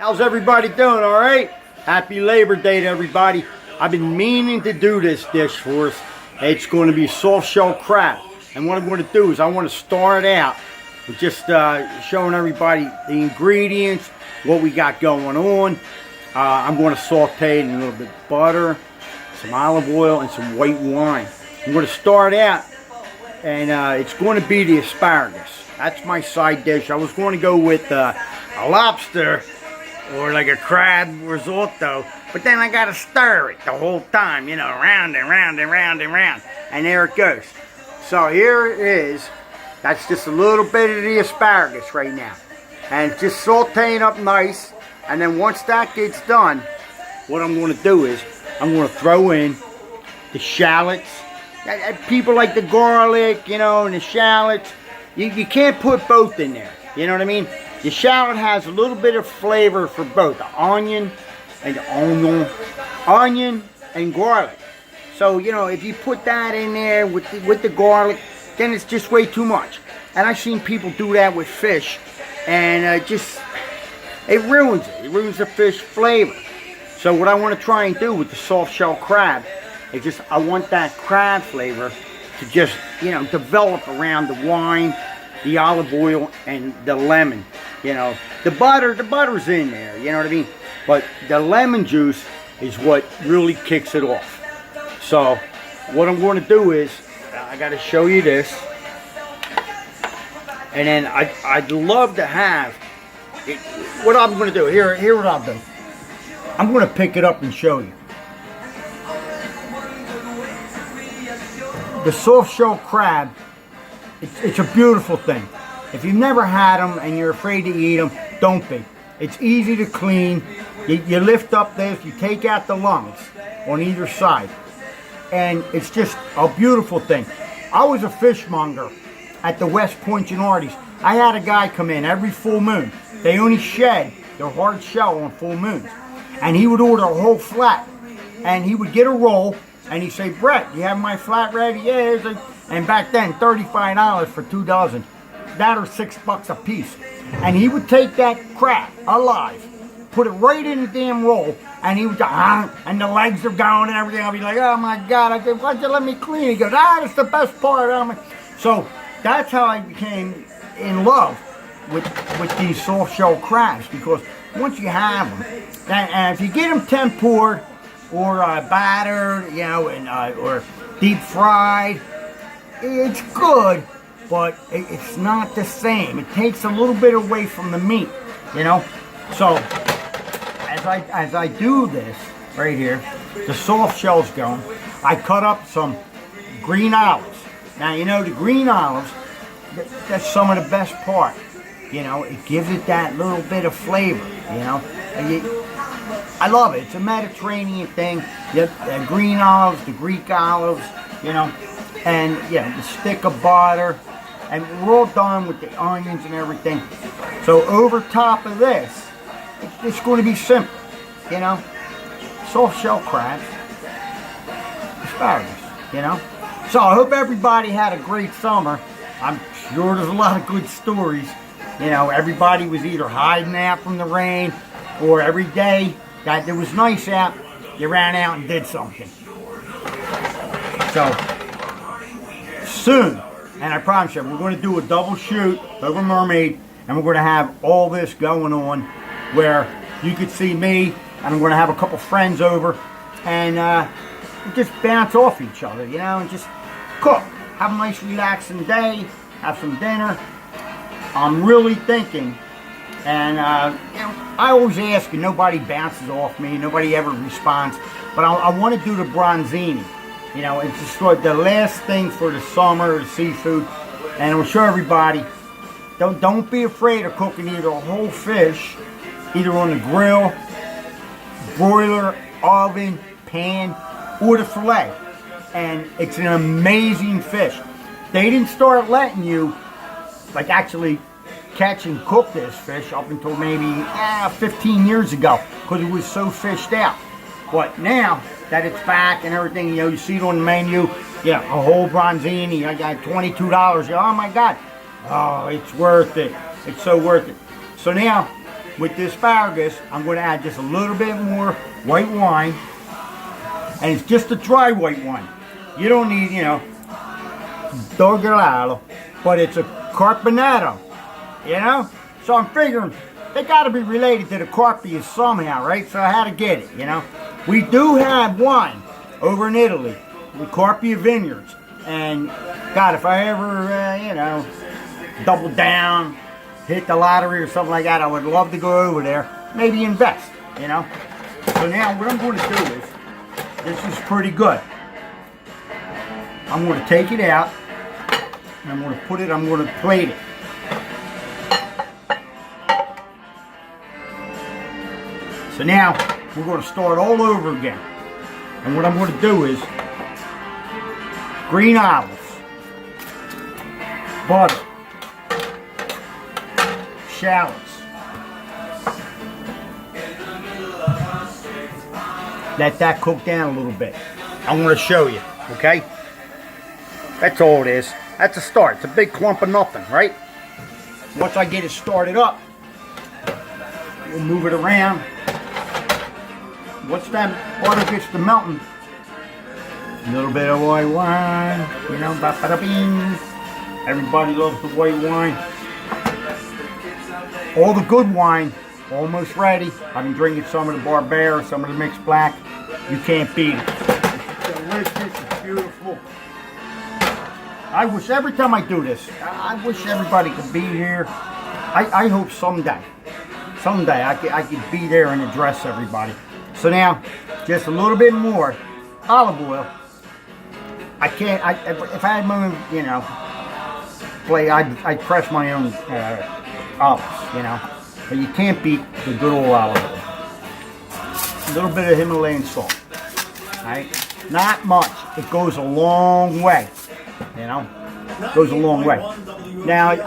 How's everybody doing, all right? Happy Labor Day to everybody. I've been meaning to do this dish for us. It's going to be soft shell crab. And what I'm going to do is I want to start out with just showing everybody the ingredients, what we got going on. I'm going to saute it in a little bit of butter, some olive oil, and some white wine. I'm going to start out, and it's going to be the asparagus. That's my side dish. I was going to go with a lobster or like a crab risotto, but then I got to stir it the whole time, you know, round and round and round and round. And there it goes. So here it is. That's just a little bit of the asparagus right now. And just sauteing up nice. And then once that gets done, what I'm going to do is I'm going to throw in the shallots. People like the garlic, you know, and the shallots. You can't put both in there. You know what I mean? The shallot has a little bit of flavor for both the onion and garlic. So, you know, if you put that in there with the garlic, then it's just way too much. And I've seen people do that with fish, and it ruins it. It ruins the fish flavor. So what I want to try and do with the soft shell crab is just, I want that crab flavor to just, you know, develop around the wine, the olive oil, and the lemon. You know, the butter's in there, you know what I mean? But the lemon juice is what really kicks it off. So what I'm going to do is, I got to show you this. And then I'd love to have, what I'm going to do, here what I'll do. I'm going to pick it up and show you. The soft shell crab, it's a beautiful thing. If you've never had them and you're afraid to eat them, don't be. It's easy to clean. You lift up this, you take out the lungs on either side. And it's just a beautiful thing. I was a fishmonger at the West Point Gennardi's. I had a guy come in every full moon. They only shed their hard shell on full moons. And he would order a whole flat. And he would get a roll, and he'd say, "Brett, you have my flat ready?" "Yeah." And back then, $35 for 2 dozen. That or $6 a piece. And he would take that crab alive, put it right in the damn roll, and he would go, and the legs are going and everything. I'll be like, "Oh my God." I said, "Why'd you let me clean it?" He goes, "That's the best part." So that's how I became in love with these soft shell crabs, because once you have them, and if you get them tempered or battered, you know, and or deep fried, it's good, but it's not the same. It takes a little bit away from the meat, you know. So as I do this right here, the soft shell's going. I cut up some green olives. Now, you know, the green olives, that's some of the best part. You know, it gives it that little bit of flavor, you know. I love it. It's a Mediterranean thing. The green olives, the Greek olives, you know, and yeah, the stick of butter. And we're all done with the onions and everything. So over top of this, it's going to be simple, you know. Soft shell crabs, asparagus, you know. So I hope everybody had a great summer. I'm sure there's a lot of good stories. You know, everybody was either hiding out from the rain, or every day that it was nice out, you ran out and did something. So soon, and I promise you, we're going to do a double shoot over Mermaid, and we're going to have all this going on where you could see me, and I'm going to have a couple friends over, and just bounce off each other, you know, and just cook. Have a nice relaxing day, have some dinner. I'm really thinking, and you know, I always ask, and nobody bounces off me, nobody ever responds, but I want to do the bronzini. You know, it's just sort of the last thing for the summer, the seafood. And I'm sure everybody, don't be afraid of cooking either a whole fish, either on the grill, broiler, oven, pan, or the fillet. And it's an amazing fish. They didn't start letting you, like, actually catch and cook this fish up until maybe 15 years ago, because it was so fished out. But now that it's back and everything, you know, you see it on the menu, yeah, a whole bronzini, I got $22. Oh my God. Oh, it's worth it. It's so worth it. So now, with the asparagus, I'm going to add just a little bit more white wine. And it's just a dry white wine. You don't need, you know, Dogalalo, but it's a Carbonato, you know? So I'm figuring they got to be related to the Carpias somehow, right? So I had to get it, you know? We do have wine over in Italy with Carpia Vineyards. And God, if I ever, you know, double down, hit the lottery or something like that, I would love to go over there, maybe invest, you know? So now what I'm going to do is, this is pretty good. I'm going to take it out, and I'm going to put it, I'm going to plate it. So now, we're going to start all over again. And what I'm going to do is, green olives, butter, shallots, let that cook down a little bit. I'm going to show you, okay? That's all it is. That's a start. It's a big clump of nothing, right? Once I get it started up, we'll move it around. Once that butter gets to melting, a little bit of white wine, you know, ba-ba-da-bing. Everybody loves the white wine. All the good wine, almost ready. I've been drinking some of the Barbera, some of the mixed black. You can't beat it. It's delicious, it's beautiful. I wish, every time I do this, I wish everybody could be here. I hope someday I could be there and address everybody. So now, just a little bit more olive oil. I can't, if I had my own, you know, play, I'd press my own olives, you know. But you can't beat the good old olive oil. A little bit of Himalayan salt, right? Not much. It goes a long way, you know. It goes a long way. Now,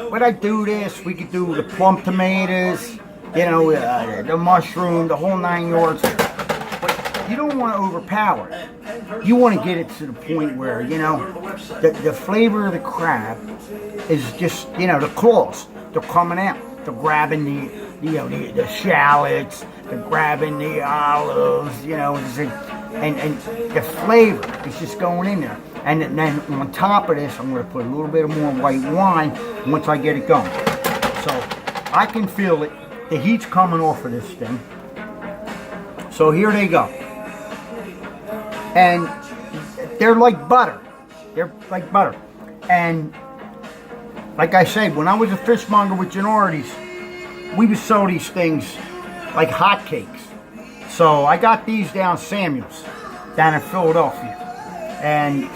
when I do this, we could do the plum tomatoes, you know, the mushroom, the whole 9 yards. But you don't want to overpower it. You want to get it to the point where, you know, the flavor of the crab is just, you know, the claws, they're coming out. They're grabbing the shallots, they're grabbing the olives, you know, and the flavor is just going in there. And then on top of this, I'm going to put a little bit more white wine once I get it going. So I can feel it. The heat's coming off of this thing. So here they go. And they're like butter. They're like butter. And like I said, when I was a fishmonger with Gennardi's, we would sell these things like hotcakes. So I got these down Samuel's, down in Philadelphia. And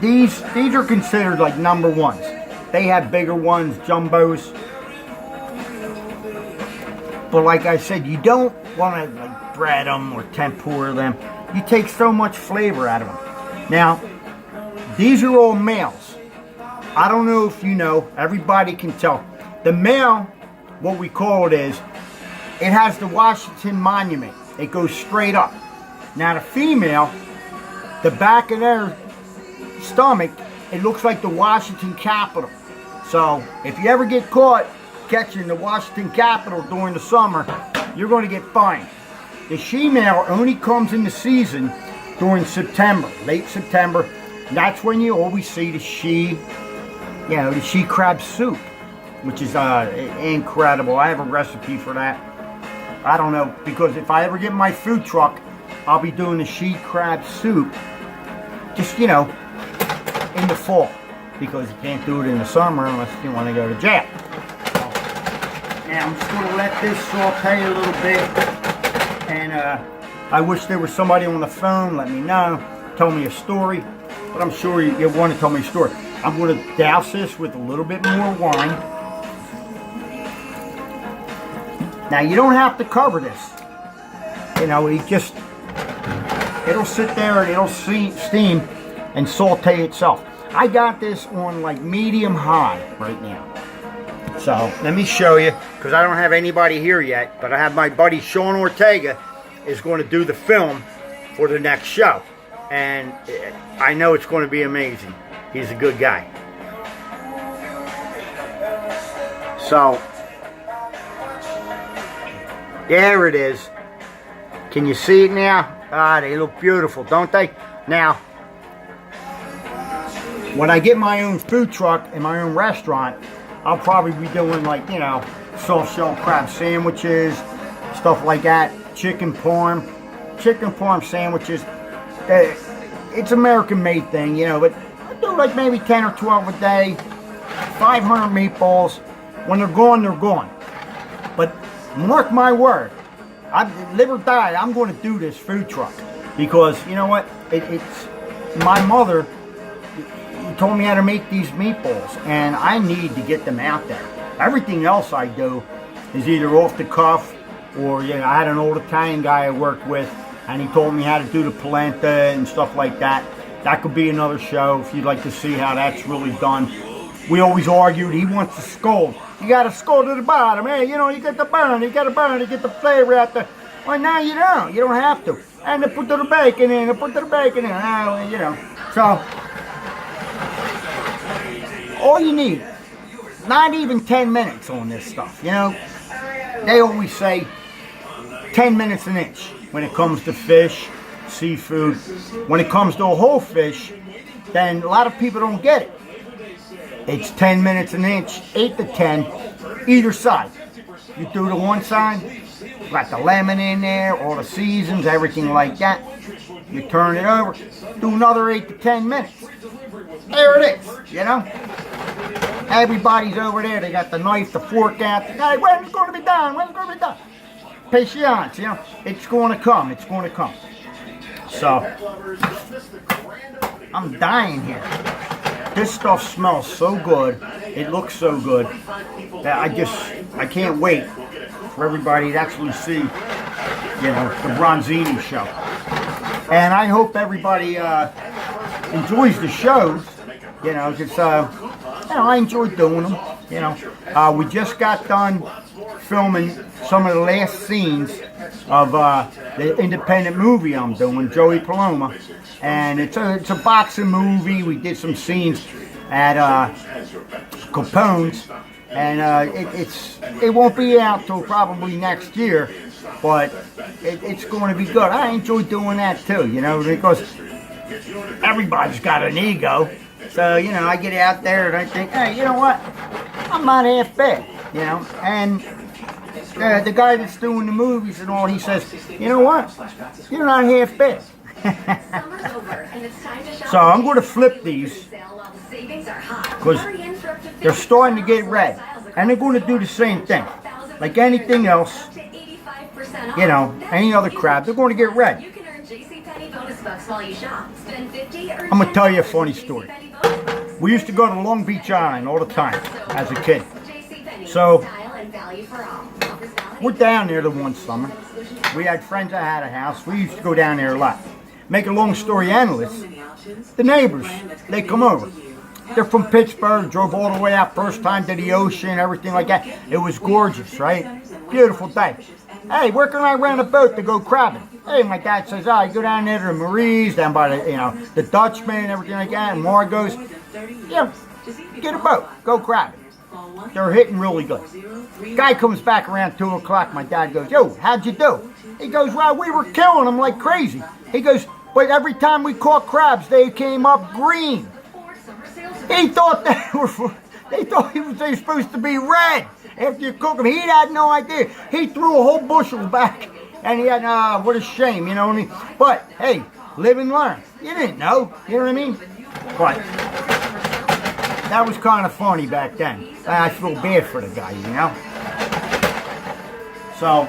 these are considered like number ones. They have bigger ones, jumbos. But like I said, you don't want to like bread them or tempura them. You take so much flavor out of them. Now, these are all males. I don't know if you know, everybody can tell. The male, what we call it is, it has the Washington Monument. It goes straight up. Now the female, the back of their stomach, it looks like the Washington Capitol. So if you ever get caught catching the Washington Capitol during the summer, you're going to get fined. The she-male only comes in the season during September, late September. That's when you always see the she crab soup, which is incredible. I have a recipe for that. I don't know, because if I ever get my food truck, I'll be doing the she crab soup, just, you know, in the fall, because you can't do it in the summer unless you want to go to jail. Now I'm just going to let this saute a little bit, and I wish there was somebody on the phone, let me know, tell me a story, but I'm sure you want to tell me a story. I'm going to douse this with a little bit more wine. Now you don't have to cover this. You know, it'll sit there and it'll steam and saute itself. I got this on like medium high right now. So let me show you, because I don't have anybody here yet, but I have my buddy Sean Ortega is going to do the film for the next show. And I know it's going to be amazing. He's a good guy. There it is. Can you see it now? Ah, they look beautiful, don't they? Now, when I get my own food truck and my own restaurant, I'll probably be doing like, you know, soft shell crab sandwiches, stuff like that, chicken parm sandwiches. It's American made thing, you know, but I do like maybe 10 or 12 a day, 500 meatballs. When they're gone, they're gone. But mark my word, I live or die, I'm going to do this food truck because you know what? It's my mother told me how to make these meatballs, and I need to get them out there. Everything else I do is either off the cuff, or you know, I had an old Italian guy I worked with, and he told me how to do the polenta and stuff like that. That could be another show if you'd like to see how that's really done. We always argued. He wants to scold. You got to scold at the bottom. Hey, you know, you get the burn. You got to burn to get the flavor out there. Well, now you don't. You don't have to. And they put the bacon in. They put the bacon in. You know. So, all you need, not even 10 minutes on this stuff. You know, they always say 10 minutes an inch when it comes to fish, seafood. When it comes to a whole fish, then a lot of people don't get it. It's 10 minutes an inch, 8 to 10, either side. You do the one side, got the lemon in there, all the seasons, everything like that. You turn it over, do another 8 to 10 minutes. There it is, you know. Everybody's over there, they got the knife, the fork out. Hey, when's it going to be done? When's it going to be done? Patience, you know. It's going to come, it's going to come. So, I'm dying here. This stuff smells so good. It looks so good that I can't wait for everybody to actually see, you know, the Bronzini show. And I hope everybody enjoys the shows, you know, because, you know, I enjoy doing them, you know. We just got done filming some of the last scenes of the independent movie I'm doing, Joey Paloma. And it's a boxing movie. We did some scenes at Capone's, and it won't be out till probably next year, but it's going to be good. I enjoy doing that too, you know, because everybody's got an ego. So, you know, I get out there and I think, hey, you know what? I'm not half bad, you know. And the guy that's doing the movies and all, he says, you know what? You're not half bad. So I'm going to flip these because they're starting to get red, and they're going to do the same thing like anything else, you know, any other crab. They're going to get red. I'm going to tell you a funny story. We used to go to Long Beach Island all the time as a kid. So we're down there the one summer. We had friends that had a house. We used to go down there a lot. Make a long story endless, the neighbors, they come over. They're from Pittsburgh, drove all the way out first time to the ocean, everything like that. It was gorgeous, right? Beautiful day. Hey, where can I rent a boat to go crabbing? Hey, my dad says, oh, you go down there to Marie's, down by the, you know, the Dutchman and everything like that. And Mar goes, yeah, get a boat, go crabbing. They're hitting really good. Guy comes back around 2 o'clock. My dad goes, yo, how'd you do? He goes, well, we were killing them like crazy. He goes, but every time we caught crabs, they came up green. He thought they were supposed to be red after you cook them. He had no idea. He threw a whole bushel back, and he had, what a shame, you know what I mean? But, hey, live and learn. You didn't know, you know what I mean? But that was kind of funny back then. I feel bad for the guy, you know? So,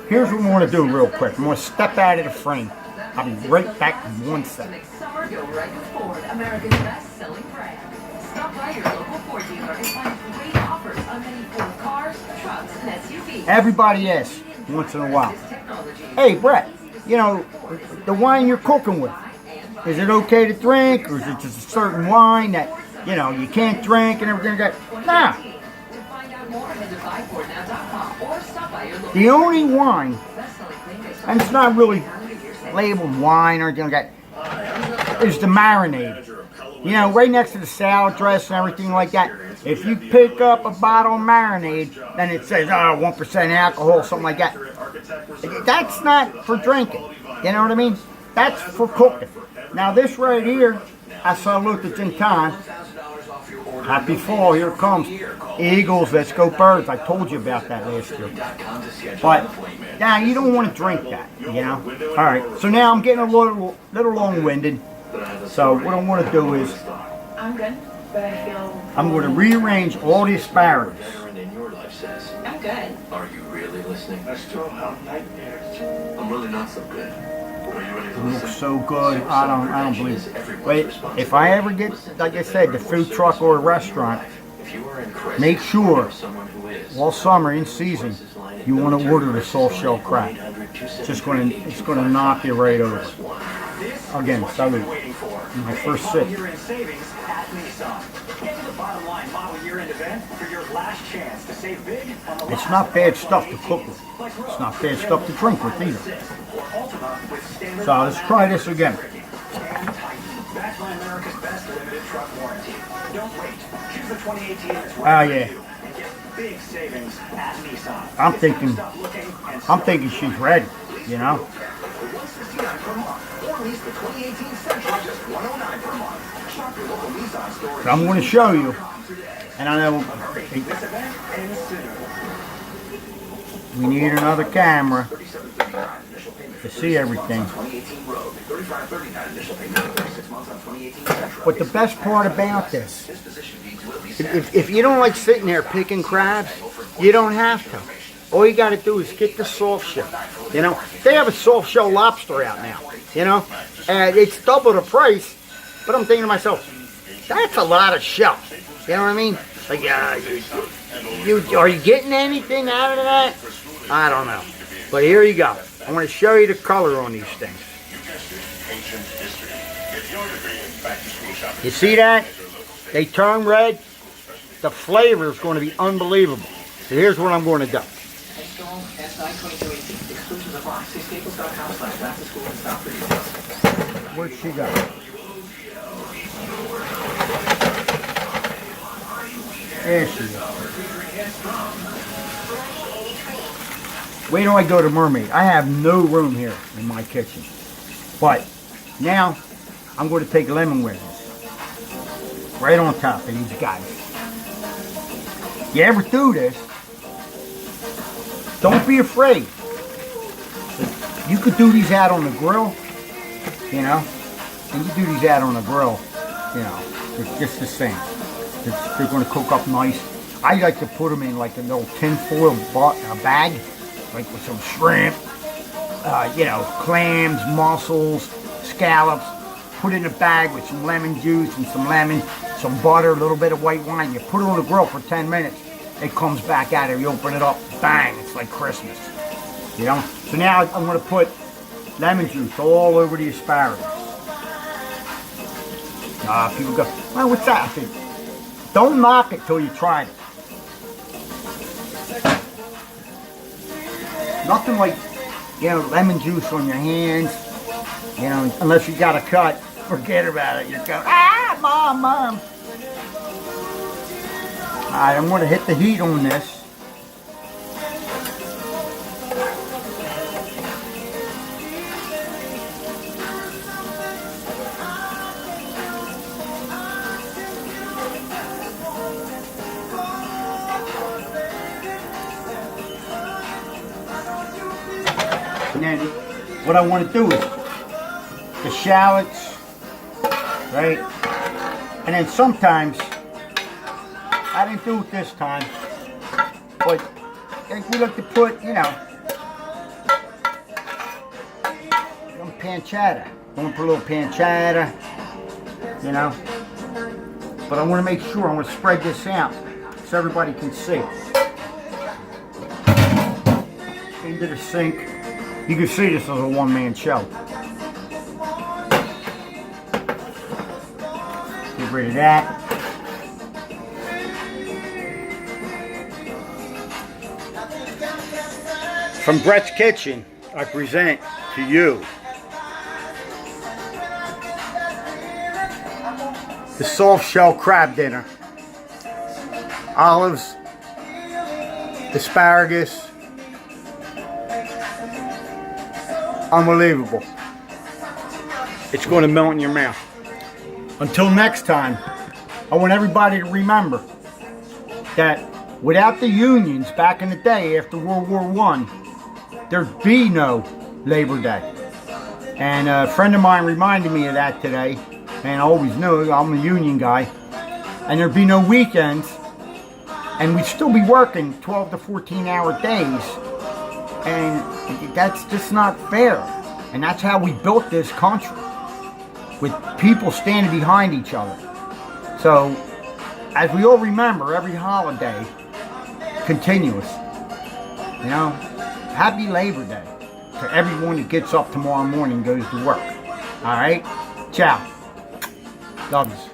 here's what we want to do real quick. I'm going to step out of the frame. I'll be right back in 1 second. Summer, go right with Ford, America's best-selling brand. Stop by your local Ford dealer and find great offers on many Ford cars, trucks, and SUVs. Everybody asks once in a while, hey, Brett, you know, the wine you're cooking with, is it okay to drink, or is it just a certain wine that, you know, you can't drink and everything like that? Nah. The only wine, and it's not really labeled wine or anything like that, is the marinade. You know, right next to the salad dress and everything like that. If you pick up a bottle of marinade, then it says, 1% alcohol, something like that. That's not for drinking. You know what I mean? That's for cooking. Now this right here, I salute the Jintan. Happy fall, here it comes. Eagles, let's go birds. I told you about that last year. But, yeah, you don't want to drink that, you know? All right, so now I'm getting a little long-winded. So what I want to do is, I'm good, but I feel... I'm going to rearrange all the asparagus. I'm good. Are you really listening? I still have nightmares. I'm really not so good. Are you ready to It looks listen? so good. I don't believe it. Wait, if I ever get, like I said, the food truck or a restaurant, If you are in crisis, make sure someone who is. all summer in season you want to order the soft shell crab. It's gonna knock you right over. Again, salute. My first sip. Year in savings at Nissan. Get to the bottom line model year-end event for your last chance to save big on the It's not bad stuff to cook with. It's not bad stuff to drink with either. So let's try this again. Backed by America's best limited truck warranty. Don't wait. Choose the 2018 that's Oh right yeah. for you and get big savings at Nissan. I'm thinking she's ready. You know. $169 per month, or lease the 2018 Sentra just $109 per month. Shop your local Nissan store. So I'm going to show you, and I know This event ends soon. we need another camera $37.39 initial payment to see everything. 2018 Rogue. $35.39 initial payment for 36 months on 2018 Sentra. But the best part about this, Disposition needs will be if you don't like sitting there picking crabs, you don't have to. All you got to do is get the soft shell. You know, they have a soft shell lobster out now. You know, and it's double the price. But I'm thinking to myself, that's a lot of shell. You know what I mean? Like, are you getting anything out of that? I don't know. But here you go. I want to show you the color on these things. You see that? They turn red. The flavor is going to be unbelievable. So here's what I'm going to do. Where'd she go? There she is. Wait till I go to Mermaid. I have no room here in my kitchen. But now I'm going to take lemon wedges right on top of these guys. You ever do this? Don't be afraid. You could do these out on the grill, you know, and you do these out on the grill, you know, it's just the same. They're going to cook up nice. I like to put them in like a little tin foil bag, like with some shrimp, you know, clams, mussels, scallops. Put it in a bag with some lemon juice and some lemon, some butter, a little bit of white wine. You put it on the grill for 10 minutes. It comes back out and you open it up, bang, it's like Christmas. You know? So now I'm going to put lemon juice all over the asparagus. People go, well, what's that? I think, don't knock it till you try it. Nothing like, you know, lemon juice on your hands. You know, unless you got a cut, forget about it. You go, mom. Alright, I'm going to hit the heat on this. And then what I want to do is the shallots, right? And then sometimes, I didn't do it this time, but we like to put, you know, some pancetta. I want to put a little pancetta, you know. But I want to make sure, I want to spread this out so everybody can see. Into the sink. You can see this is a one-man show. Get rid of that. From Brett's Kitchen, I present to you the soft shell crab dinner. Olives, asparagus, Unbelievable. It's going to melt in your mouth. Until next time, I want everybody to remember that without the unions back in the day after World War I, there'd be no Labor Day. And a friend of mine reminded me of that today. And I always knew I'm a union guy. And there'd be no weekends. And we'd still be working 12 to 14 hour days. And that's just not fair. And that's how we built this country, with people standing behind each other. So, as we all remember, every holiday, continuous. You know, happy Labor Day to everyone that gets up tomorrow morning and goes to work. Alright? Ciao. Love you.